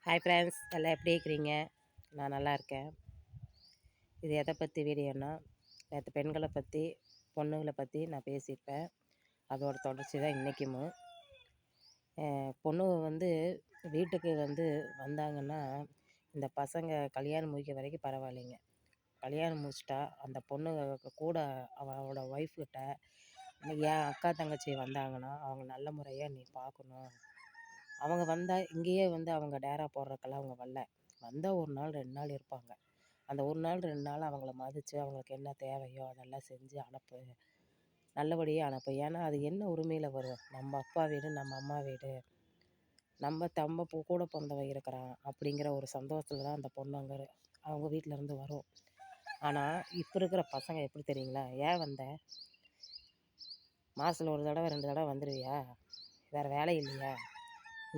Hi friends, எல்லாம் எப்படி இருக்கிறீங்க? நான் நல்லா இருக்கேன். இது எதை பற்றி வீடியோன்னா, நேற்று பெண்களை பற்றி, பொண்ணுங்களை பற்றி நான் பேசியிருப்பேன். அதோட தொடர்ச்சி தான் இன்றைக்கும். பொண்ணுங்க வீட்டுக்கு வந்தாங்கன்னா, இந்த பசங்க கல்யாணம் முடிக்க வரைக்கும் பரவாயில்லைங்க. கல்யாணம் முடிச்சிட்டா அந்த பொண்ணு கூட அவளோட ஒய்ஃப்கிட்ட, என் அக்கா தங்கச்சி வந்தாங்கன்னா அவங்க நல்ல முறையாக நீ பார்க்கணும். அவங்க வந்தால் இங்கேயே அவங்க டேரா போடுறதுக்கெல்லாம் அவங்க வரல. வந்தால் 1 நாள் 2 நாள் இருப்பாங்க. அந்த 1 நாள் 2 நாள் அவங்கள மதித்து அவங்களுக்கு என்ன தேவையோ அதெல்லாம் செஞ்சு அனுப்பு. நல்லபடியாக அனுப்பு. ஏன்னா அது என்ன உரிமையில் வரும்? நம்ம அப்பா வீடு, நம்ம அம்மா வீடு, நம்ம கூட பிறந்தவன் இருக்கிறான் அப்படிங்கிற ஒரு சந்தோஷத்தில் தான் அந்த பொண்ணு அவங்க வீட்டிலேருந்து வரும். ஆனால் இப்போ இருக்கிற பசங்க எப்படி தெரியுங்களா? ஏன் வந்த? மாதத்தில் 1 தடவை 2 தடவை வந்துடுவியா? வேறு வேலை இல்லையா?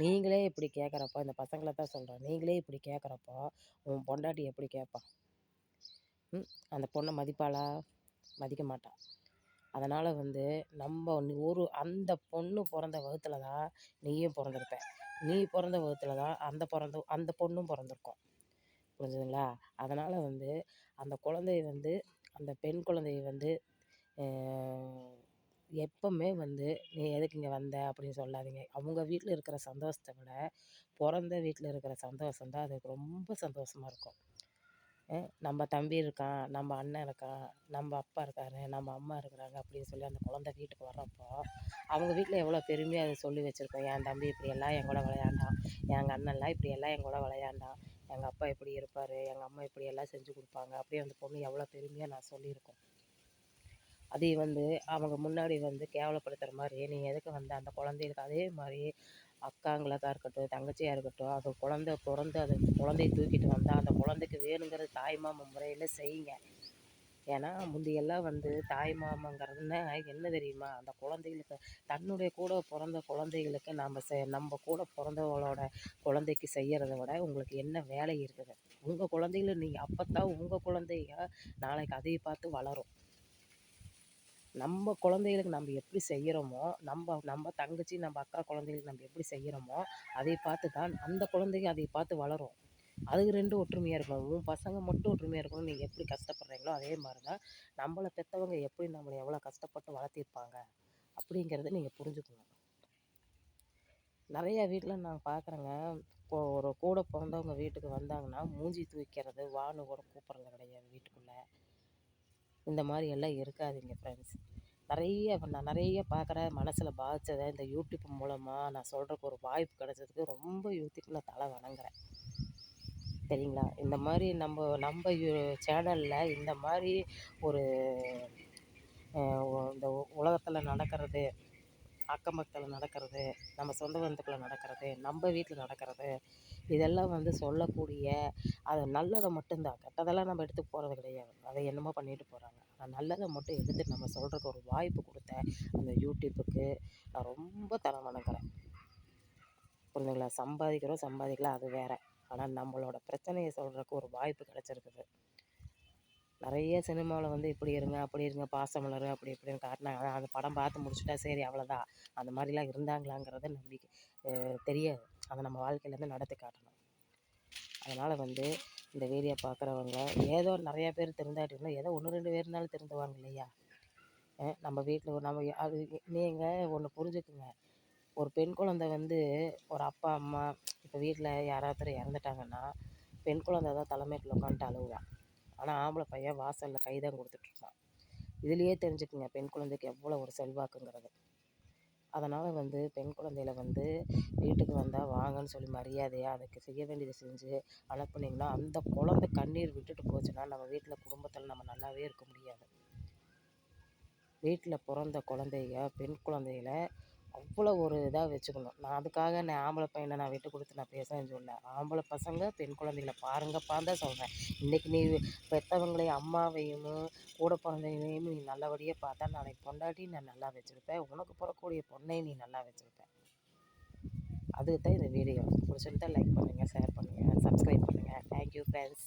நீங்களே இப்படி கேட்குறப்போ, இந்த பசங்களை தான் சொல்கிறேன், நீங்களே இப்படி கேட்குறப்போ உன் பொண்டாட்டி எப்படி கேட்பான்? அந்த பொண்ணை மதிப்பாளா? மதிக்க மாட்டான். அதனால் நம்ம அந்த பொண்ணு பிறந்த வகுத்தில் தான் நீயும் பிறந்திருப்ப. நீ பிறந்த வகுத்தில் தான் அந்த பொண்ணும் பிறந்திருக்கும். புரிஞ்சுதுங்களா? அதனால் அந்த குழந்தைய அந்த பெண் குழந்தைய எப்போவுமே நீ எதுக்கு இங்கே வந்த அப்படின்னு சொல்லாதீங்க. அவங்க வீட்டில் இருக்கிற சந்தோஷத்தை விட பிறந்த வீட்டில் இருக்கிற சந்தோஷம் தான் அதுக்கு ரொம்ப சந்தோஷமாக இருக்கும். நம்ம தம்பி இருக்கான், நம்ம அண்ணன் இருக்கான், நம்ம அப்பா இருக்கார், நம்ம அம்மா இருக்கிறாங்க அப்படின்னு சொல்லி அந்த குழந்தை வீட்டுக்கு வர்றப்போ அவங்க வீட்டில் எவ்வளோ பெருமையாக அதை சொல்லி வச்சுருக்கோம். என் தம்பி இப்படியெல்லாம் என் கூட விளையாண்டான், எங்கள் அண்ணன்லாம் இப்படியெல்லாம் என் கூட விளையாண்டான், எங்கள் அப்பா இப்படி இருப்பார், எங்கள் அம்மா இப்படியெல்லாம் செஞ்சு கொடுப்பாங்க அப்படியே அந்த பொண்ணு எவ்வளோ பெருமையாக நான் சொல்லியிருக்கோம். அதை அவங்க முன்னாடி கேவலப்படுத்துகிற மாதிரி நீ எதுக்கு அந்த குழந்தைகளுக்கு அதே மாதிரி அக்காங்களுக்கா இருக்கட்டும், தங்கச்சியாக இருக்கட்டும், அது குழந்தை பிறந்து அது குழந்தைய தூக்கிட்டு வந்தால் அந்த குழந்தைக்கு வேணுங்கிறது தாய்மாமன் முறையில் செய்யுங்க. ஏன்னா முந்தியெல்லாம் தாய் மாமங்கிறதுனா என்ன தெரியுமா? அந்த குழந்தைகளுக்கு தன்னுடைய கூட பிறந்த குழந்தைகளுக்கு நம்ம கூட பிறந்தவங்களோட குழந்தைக்கு செய்கிறத விட உங்களுக்கு என்ன வேலை இருக்குது? உங்கள் குழந்தைகள நீங்கள் அப்போத்தான் உங்கள் குழந்தைங்க நாளைக்கு அதை பார்த்து வளரும். நம்ம குழந்தைகளுக்கு நம்ம எப்படி செய்கிறோமோ, நம்ம தங்கச்சி, நம்ம அக்கா குழந்தைகளுக்கு நம்ம எப்படி செய்கிறோமோ அதை பார்த்து தான் அந்த குழந்தைங்க அதை பார்த்து வளரும். அதுக்கு 2 ஒற்றுமையாக இருக்கணும். உன் பசங்க மட்டும் ஒற்றுமையாக இருக்கணும். நீங்கள் எப்படி கஷ்டப்படுறீங்களோ அதே மாதிரி தான் நம்மளை பெற்றவங்க எப்படி நம்மளை எவ்வளோ கஷ்டப்பட்டு வளர்த்திருப்பாங்க அப்படிங்கிறத நீங்கள் புரிஞ்சுக்கணும். நிறையா வீட்டில் நான் பார்க்குறேங்க, ஒரு கூட பிறந்தவங்க வீட்டுக்கு வந்தாங்கன்னா மூஞ்சி தூக்கிறது, வான்னு கூட கூப்பிட்றது கிடையாது வீட்டுக்குள்ளே. இந்த மாதிரி எல்லாம் இருக்காதீங்க ஃப்ரெண்ட்ஸ். நான் நிறைய பார்க்குறேன். மனசில் பாதித்ததை இந்த யூடியூப் மூலமாக நான் சொல்கிறக்கு ஒரு வாய்ப்பு கிடச்சதுக்கு ரொம்ப யூடியூப் நான் தலை வணங்குறேன். சரிங்களா? இந்த மாதிரி நம்ம சேனலில் இந்த மாதிரி ஒரு இந்த உலகத்தில் நடக்கிறது, அக்கம் பக்கத்தில் நடக்கிறது, நம்ம சொந்த பந்தத்துக்குள்ளே நடக்கிறது, நம்ம வீட்டில் நடக்கிறது, இதெல்லாம் சொல்லக்கூடிய அது நல்லதை மட்டும்தான். கெட்டதெல்லாம் நம்ம எடுத்து போகிறது கிடையாது. அதை என்னமோ பண்ணிட்டு போகிறாங்க. ஆனால் நல்லதை மட்டும் எடுத்து நம்ம சொல்கிறக்கு ஒரு வாய்ப்பு கொடுத்த அந்த யூடியூப்புக்கு நான் ரொம்ப தலை வணங்குறேன். புரிஞ்சுங்களா? சம்பாதிக்கலாம் அது வேறு. ஆனால் நம்மளோட பிரச்சனையை சொல்கிறக்கு ஒரு வாய்ப்பு கிடச்சிருக்குது. நிறைய சினிமாவில் இப்படி இருங்க, அப்படி இருங்க, பாசமலர் அப்படி இப்படின்னு காட்டினாங்க. ஆனால் அந்த படம் பார்த்து முடிச்சுட்டா சரி அவ்வளோதான். அந்த மாதிரிலாம் இருந்தாங்களாங்கிறத நம்பிக்கை தெரியாது. அதை நம்ம வாழ்க்கையிலேருந்து நடத்தி காட்டணும். அதனால் இந்த வீடியோ பார்க்குறவங்க ஏதோ நிறையா பேர் திருந்தாட்டினா ஏதோ 1 2 பேர் இருந்தாலும் திருந்துவாங்க இல்லையா? நம்ம வீட்டில் நம்ம அது நீங்கள் ஒன்று புரிஞ்சுக்குங்க. ஒரு பெண் குழந்தை ஒரு அப்பா அம்மா இப்போ வீட்டில் யாராவது இறந்துட்டாங்கன்னா பெண் குழந்தை தான் தலைமையில் உட்காந்துட்டு அழுவா. ஆனால் ஆம்பளை பையன் வாசலில் கை தான் கொடுத்துட்ருப்பான். இதுலேயே தெரிஞ்சுக்குங்க பெண் குழந்தைக்கு எவ்வளோ ஒரு செல்வாக்குங்கிறது. அதனால் பெண் குழந்தையில வீட்டுக்கு வந்தால் வாங்கன்னு சொல்லி மரியாதையாக அதுக்கு செய்ய வேண்டியதை செஞ்சு அனுப்புனீங்கன்னா அந்த குழந்தை கண்ணீர் விட்டுட்டு போச்சுன்னா நம்ம வீட்டில் குடும்பத்தில் நம்ம நல்லாவே இருக்க முடியாது. வீட்டில் பிறந்த குழந்தைங்க, பெண் குழந்தைகள அவ்வளோ ஒரு இதாக வச்சுக்கணும். நான் அதுக்காக ஆம்பளை பையனை நான் விட்டு கொடுத்து நான் பேசுகிறேன்னு சொல்லல. ஆம்பளை பசங்க பெண் குழந்தைகள பாருங்கப்பான்னு தான் சொல்கிறேன். இன்றைக்கி நீ பெற்றவங்களையும் அம்மாவையும் கூட பிறந்தவங்களையும் நீ நல்லபடியாக பார்த்தா நாளைக்கு பொண்டாட்டி நான் நல்லா வச்சுருப்பேன். உனக்கு பிறக்கக்கூடிய பொண்ணையும் நீ நல்லா வச்சுருப்பேன். அதுக்கு தான் இந்த வீடியோ பிடிச்சிருந்தா லைக் பண்ணுங்கள், ஷேர் பண்ணுங்கள், சப்ஸ்கிரைப் பண்ணுங்கள். Thank you friends.